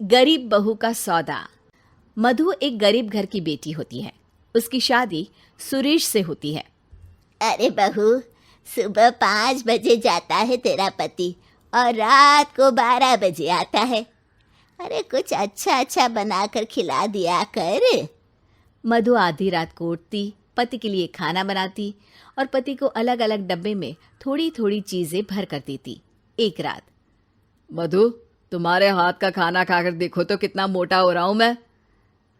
गरीब बहू का सौदा। मधु एक गरीब घर की बेटी होती है। उसकी शादी सुरेश से होती है। अरे बहू, सुबह 5 बजे जाता है तेरा पति और रात को 12 बजे आता है। अरे कुछ अच्छा अच्छा बनाकर खिला दिया कर। मधु आधी रात को उठती, पति के लिए खाना बनाती और पति को अलग अलग डब्बे में थोड़ी थोड़ी चीजें भर कर देती। एक रात, मधु, तुम्हारे हाथ का खाना खाकर देखो तो कितना मोटा हो रहा हूं मैं।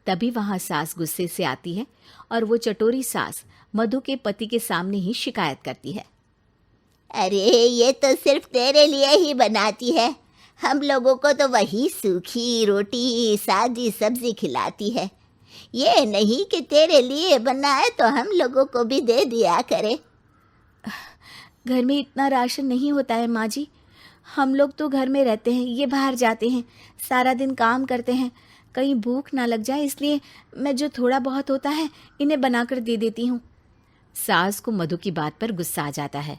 तभी वहां सास गुस्से से आती है और वो चटोरी सास मधु के पति के सामने ही शिकायत करती है। अरे ये तो सिर्फ तेरे लिए ही बनाती है, हम लोगों को तो वही सूखी रोटी सादी सब्जी खिलाती है। ये नहीं कि तेरे लिए बनाए तो हम लोगों को भी दे दिया करे। घर में इतना राशन नहीं होता है माँ जी। हम लोग तो घर में रहते हैं, ये बाहर जाते हैं, सारा दिन काम करते हैं। कहीं भूख ना लग जाए इसलिए मैं जो थोड़ा बहुत होता है इन्हें बनाकर दे देती हूँ। सास को मधु की बात पर गुस्सा आ जाता है।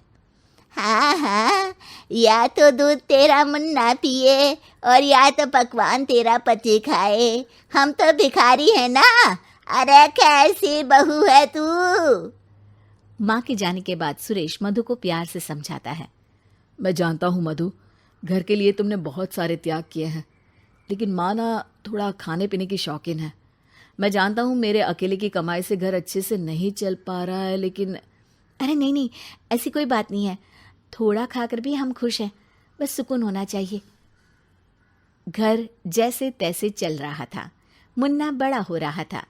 हाँ हाँ, या तो दूध तेरा मुन्ना पिए और या तो पकवान तेरा पति खाए। हम तो भिखारी है ना। अरे कैसी बहू है तू। माँ के जाने के बाद सुरेश मधु को प्यार से समझाता है। मैं जानता हूँ मधु, घर के लिए तुमने बहुत सारे त्याग किए हैं, लेकिन माँ ना थोड़ा खाने पीने की शौकीन है। मैं जानता हूँ मेरे अकेले की कमाई से घर अच्छे से नहीं चल पा रहा है, लेकिन अरे नहीं, ऐसी कोई बात नहीं है। थोड़ा खाकर भी हम खुश हैं, बस सुकून होना चाहिए। घर जैसे तैसे चल रहा था। मुन्ना बड़ा हो रहा था,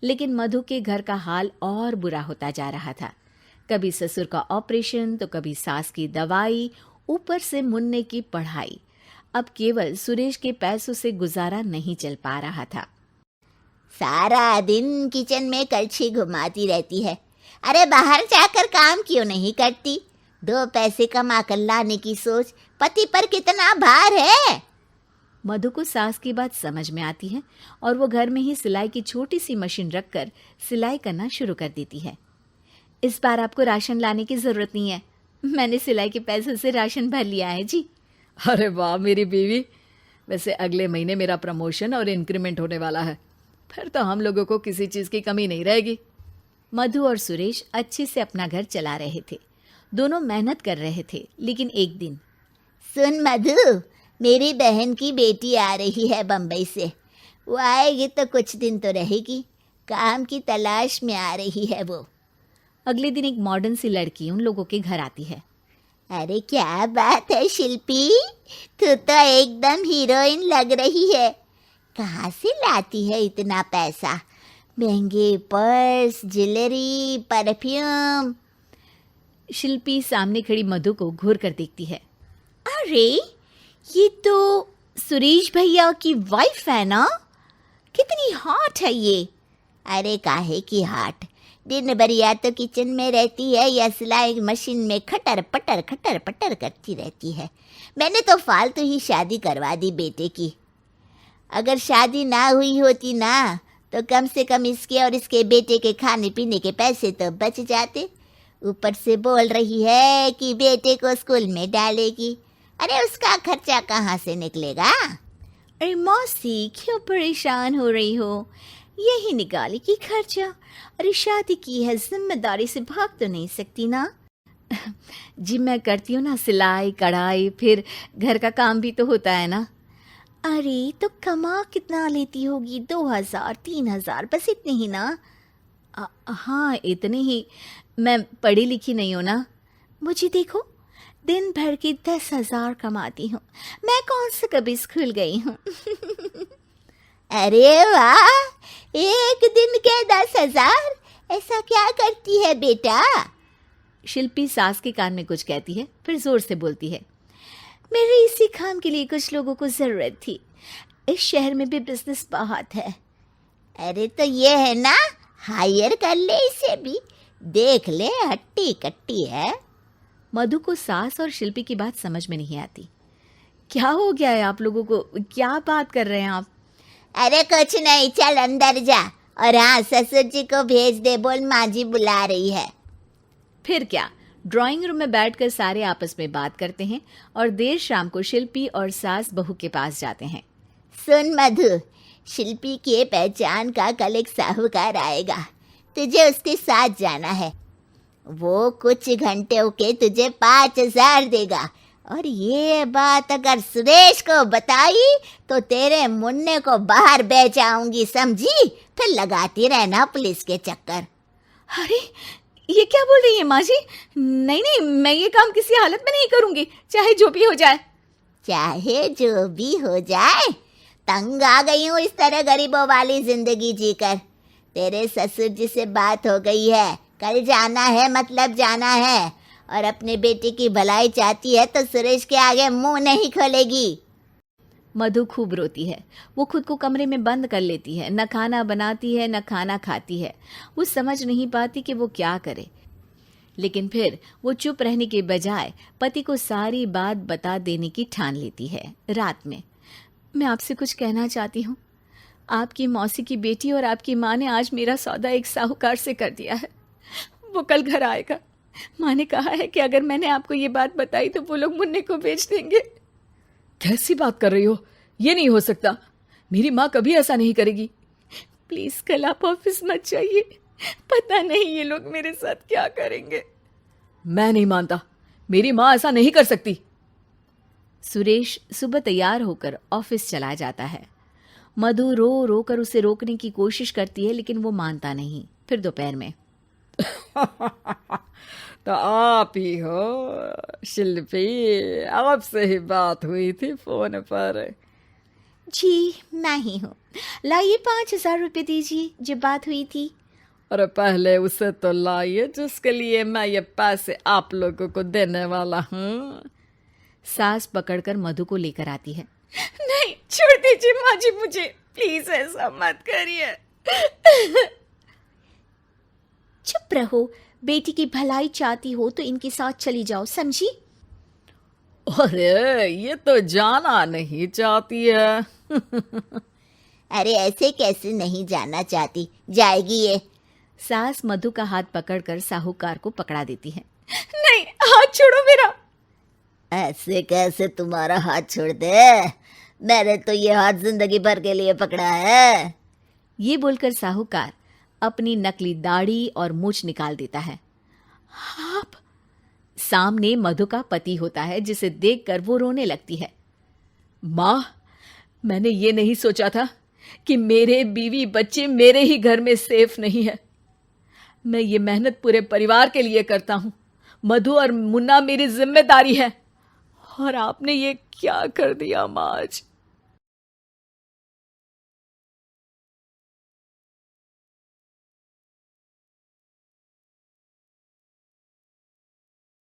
लेकिन मधु के घर का हाल और बुरा होता जा रहा था। कभी ससुर का ऑपरेशन तो कभी सास की दवाई, ऊपर से मुन्ने की पढ़ाई। अब केवल सुरेश के पैसों से गुजारा नहीं चल पा रहा था। सारा दिन किचन में कलछी घुमाती रहती है। अरे बाहर जाकर काम क्यों नहीं करती। 2 पैसे कमा कर लाने की सोच, पति पर कितना भार है। मधु को सास की बात समझ में आती है और वो घर में ही सिलाई की छोटी सी मशीन रखकर सिलाई करना शुरू कर देती है। इस बार आपको राशन लाने की जरूरत नहीं है, मैंने सिलाई के पैसों से राशन भर लिया है जी। अरे वाह मेरी बीवी, वैसे अगले महीने मेरा प्रमोशन और इंक्रीमेंट होने वाला है, फिर तो हम लोगों को किसी चीज़ की कमी नहीं रहेगी। मधु और सुरेश अच्छे से अपना घर चला रहे थे। दोनों मेहनत कर रहे थे, लेकिन एक दिन, सुन मधु, मेरी बहन की बेटी आ रही है बम्बई से। वो आएगी तो कुछ दिन तो रहेगी, काम की तलाश में आ रही है वो। अगले दिन एक मॉडर्न सी लड़की उन लोगों के घर आती है। अरे क्या बात है शिल्पी, तू तो एकदम हीरोइन लग रही है। कहाँ से लाती है इतना पैसा? महंगे पर्स, ज्वेलरी, परफ्यूम। शिल्पी सामने खड़ी मधु को घूर कर देखती है। अरे ये तो सुरेश भैया की वाइफ है ना। कितनी हॉट है ये। अरे काहे की हॉट, दिन भर या तो किचन में रहती है या सिलाई मशीन में खटर पटर करती रहती है। मैंने तो फालतू ही शादी करवा दी बेटे की। अगर शादी ना हुई होती ना तो कम से कम इसके और इसके बेटे के खाने पीने के पैसे तो बच जाते। ऊपर से बोल रही है कि बेटे को स्कूल में डालेगी। अरे उसका खर्चा कहाँ से निकलेगा? अरे मौसी, क्यों परेशान हो रही हो? यही निकाली कि खर्चा। अरे शादी की है, जिम्मेदारी से भाग तो नहीं सकती ना। जी मैं करती हूँ ना सिलाई कढ़ाई, फिर घर का काम भी तो होता है ना। अरे तो कमा कितना लेती होगी? 2000 3000, बस इतने ही ना? हाँ इतने ही। मैं पढ़ी लिखी नहीं हूँ ना। मुझे देखो, दिन भर की 10,000 कमाती हूँ। मैं कौन से कभी स्कूल गई हूँ। अरे वाह, एक दिन के 10,000, ऐसा क्या करती है बेटा? शिल्पी सास के कान में कुछ कहती है, फिर जोर से बोलती है। मेरे इसी काम के लिए कुछ लोगों को जरूरत थी। इस शहर में भी बिजनेस बहुत है। अरे तो ये है ना, हायर कर ले इसे भी, देख ले हट्टी कट्टी है। मधु को सास और शिल्पी की बात समझ में नहीं आती। क्या हो गया है आप लोगों को? क्या बात कर रहे हैं आप? अरे कुछ नहीं, चल अंदर जा और हाँ ससुर जी को भेज दे, बोल माँ जी बुला रही है। फिर क्या, ड्राइंग रूम में बैठकर सारे आपस में बात करते हैं और देर शाम को शिल्पी और सास बहू के पास जाते हैं। सुन मधु, शिल्पी की पहचान का कल एक साहूकार आएगा, तुझे उसके साथ जाना है। वो कुछ घंटों के तुझे 5,000 देगा, और ये बात अगर सुरेश को बताई तो तेरे मुन्ने को बाहर बेचाऊंगी, समझी? फिर लगाती रहना पुलिस के चक्कर। अरे ये क्या बोल रही है माँ जी? नहीं नहीं, मैं ये काम किसी हालत में नहीं करूंगी, चाहे जो भी हो जाए। चाहे जो भी हो जाए? तंग आ गई हूँ इस तरह गरीबों वाली जिंदगी जीकर। तेरे ससुर जी से बात हो गई है, कल जाना है, मतलब जाना है। और अपने बेटे की भलाई चाहती है तो सुरेश के आगे मुंह नहीं खोलेगी। मधु खूब रोती है। वो खुद को कमरे में बंद कर लेती है, न खाना बनाती है न खाना खाती है। वो समझ नहीं पाती कि वो क्या करे, लेकिन फिर वो चुप रहने के बजाय पति को सारी बात बता देने की ठान लेती है। रात में, मैं आपसे कुछ कहना चाहती हूँ। आपकी मौसी की बेटी और आपकी माँ ने आज मेरा सौदा एक साहूकार से कर दिया है। वो कल घर आएगा। माँ ने कहा है कि अगर मैंने आपको ये बात बताई तो वो लोग मुन्ने को बेच देंगे। कैसी बात कर रही हो? ये नहीं हो सकता। मेरी माँ कभी ऐसा नहीं करेगी। प्लीज कल आप ऑफिस मत जाइए, पता नहीं ये लोग मेरे साथ क्या करेंगे। मैं नहीं मानता, मेरी माँ ऐसा नहीं कर सकती। सुरेश सुबह तैयार होकर ऑफिस चला जाता है। मधु रो रो कर उसे रोकने की कोशिश करती है, लेकिन वो मानता नहीं। फिर दोपहर में तो आप ही हो शिल्पी? आपसे ही बात हुई थी फोन पर। जी मैं ही हूँ। लाइए 5,000 रुपये दीजिए, जो बात हुई थी। और पहले उसे तो लाइए जिसके लिए मैं ये पैसे आप लोगों को देने वाला हूँ। सास पकड़कर मधु को लेकर आती है। नहीं, छोड़ दीजिए माँ जी, मुझे प्लीज ऐसा मत करिए। चुप रहो, बेटी की भलाई चाहती हो तो इनके साथ चली जाओ, समझी? अरे ये तो जाना नहीं चाहती है। अरे ऐसे कैसे नहीं जाना चाहती, जाएगी ये। सास मधु का हाथ पकड़कर साहूकार को पकड़ा देती है। नहीं, हाथ छोड़ो मेरा। ऐसे कैसे तुम्हारा हाथ छोड़ दे? मैंने तो ये हाथ जिंदगी भर के लिए पकड़ा है। ये बोलकर साहूकार अपनी नकली दाढ़ी और मूछ निकाल देता है। आप? सामने मधु का पति होता है, जिसे देखकर वो रोने लगती है। माँ, मैंने ये नहीं सोचा था कि मेरे बीवी बच्चे मेरे ही घर में सेफ नहीं है। मैं ये मेहनत पूरे परिवार के लिए करता हूँ। मधु और मुन्ना मेरी जिम्मेदारी है, और आपने ये क्या कर दिया माँ आज?